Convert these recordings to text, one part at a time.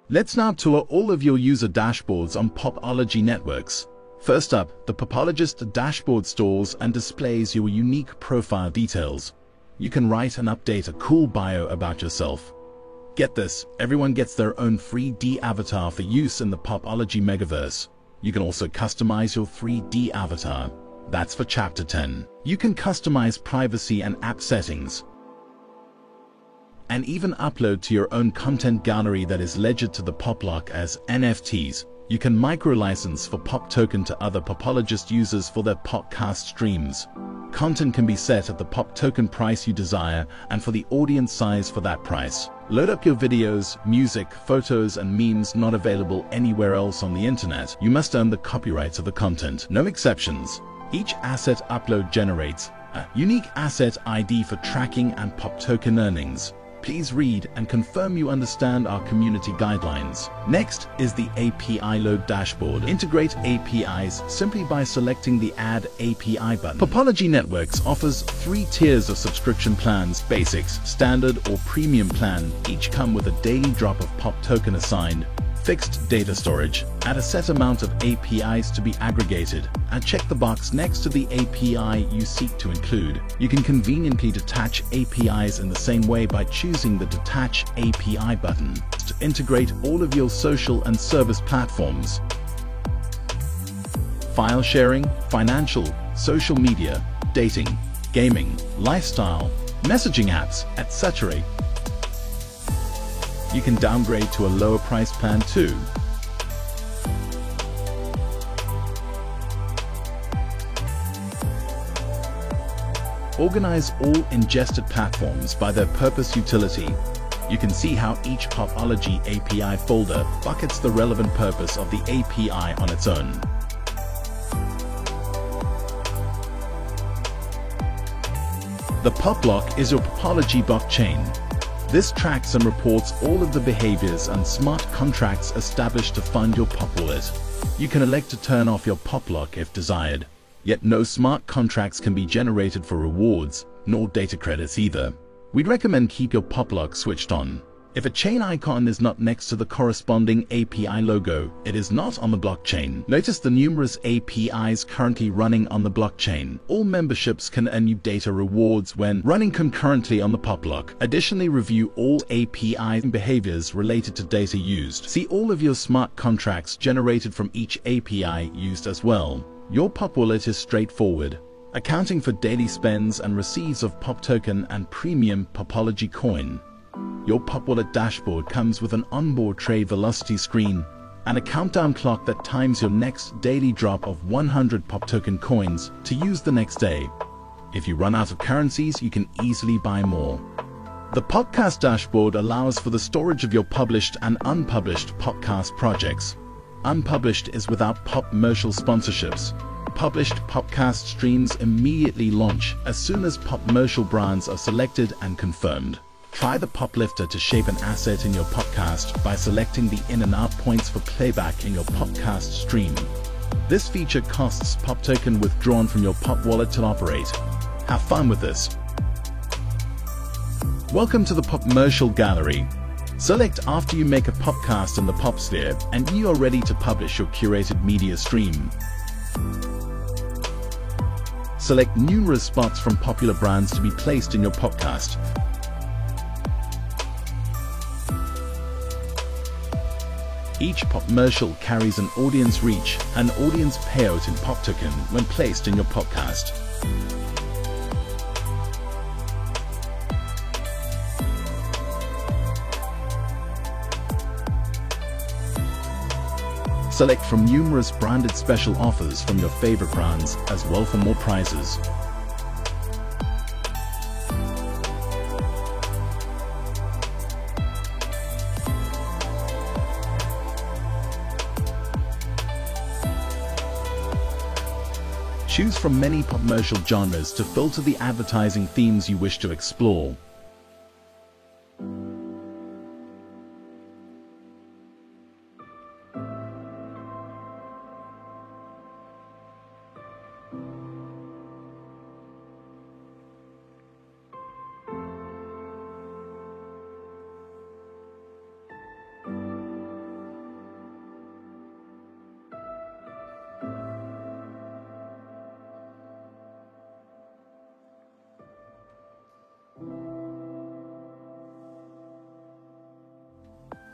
Let's now tour all of your user dashboards on Popology networks. First up, the Popologist dashboard stores and displays your unique profile details. You can write and update a cool bio about yourself. Get this, everyone gets their own 3D avatar for use in the Popology Megaverse. You can also customize your 3D avatar. That's for Chapter 10. You can customize privacy and app settings, and even upload to your own content gallery that is ledgered to the Poplock as NFTs. You can micro-license for Pop Token to other Popologist users for their podcast streams. Content can be set at the Pop Token price you desire and for the audience size for that price. Load up your videos, music, photos, and memes not available anywhere else on the internet. You must own the copyrights of the content. No exceptions. Each asset upload generates a unique asset ID for tracking and Pop Token earnings. Please read and confirm you understand our community guidelines. Next is the API Load dashboard. Integrate APIs simply by selecting the Add API button. Popology Networks offers 3 tiers of subscription plans: Basics, Standard, or Premium plan. Each come with a daily drop of Pop Token assigned, fixed data storage, and a set amount of APIs to be aggregated, and check the box next to the API you seek to include. You can conveniently detach APIs in the same way by choosing the Detach API button to integrate all of your social and service platforms, file sharing, financial, social media, dating, gaming, lifestyle, messaging apps, etc. You can downgrade to a lower price plan too. Organize all ingested platforms by their purpose utility. You can see how each Popology API folder buckets the relevant purpose of the API on its own. The Poplock is your Popology blockchain. This tracks and reports all of the behaviors and smart contracts established to fund your Pop wallet. You can elect to turn off your Poplock if desired. Yet no smart contracts can be generated for rewards, nor data credits either. We'd recommend keep your Poplock switched on. If a chain icon is not next to the corresponding API logo, it is not on the blockchain. Notice the numerous APIs currently running on the blockchain. All memberships can earn you data rewards when running concurrently on the Poplock. Additionally, review all API behaviors related to data used. See all of your smart contracts generated from each API used as well. Your Pop wallet is straightforward, accounting for daily spends and receives of Pop Token and premium Popology coin. Your Pop wallet dashboard comes with an onboard trade velocity screen and a countdown clock that times your next daily drop of 100 Pop Token coins to use the next day. If you run out of currencies, you can easily buy more. The Podcast dashboard allows for the storage of your published and unpublished podcast projects. Unpublished is without Popmercial sponsorships. Published podcast streams immediately launch as soon as Popmercial brands are selected and confirmed. Try the Poplifter to shape an asset in your podcast by selecting the in and out points for playback in your podcast stream. This feature costs Pop Token withdrawn from your Pop wallet to operate. Have fun with this. Welcome to the Popmercial gallery. Select after you make a podcast in the Popsphere and you are ready to publish your curated media stream. Select numerous spots from popular brands to be placed in your podcast. Each Popmercial carries an audience reach and audience payout in Pop Token when placed in your podcast. Select from numerous branded special offers from your favorite brands as well for more prizes. Choose from many Popmercial genres to filter the advertising themes you wish to explore.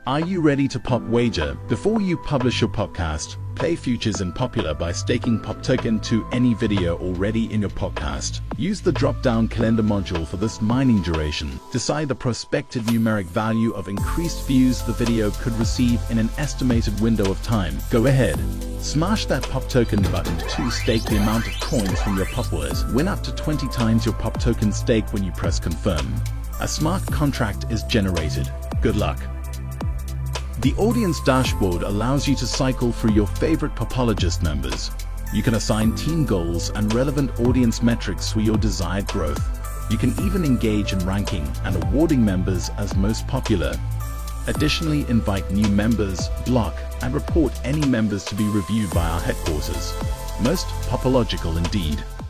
Are you ready to pop wager? Before you publish your podcast, play futures in Popular by staking POP token to any video already in your podcast. Use the drop-down calendar module for this mining duration. Decide the prospective numeric value of increased views the video could receive in an estimated window of time. Go ahead. Smash that POP token button to stake the amount of coins from your POP wallet. Win up to 20 times your POP token stake when you press confirm. A smart contract is generated. Good luck. The audience dashboard allows you to cycle through your favorite Popologist members. You can assign team goals and relevant audience metrics for your desired growth. You can even engage in ranking and awarding members as most popular. Additionally, invite new members, block, and report any members to be reviewed by our headquarters. Most Popological indeed.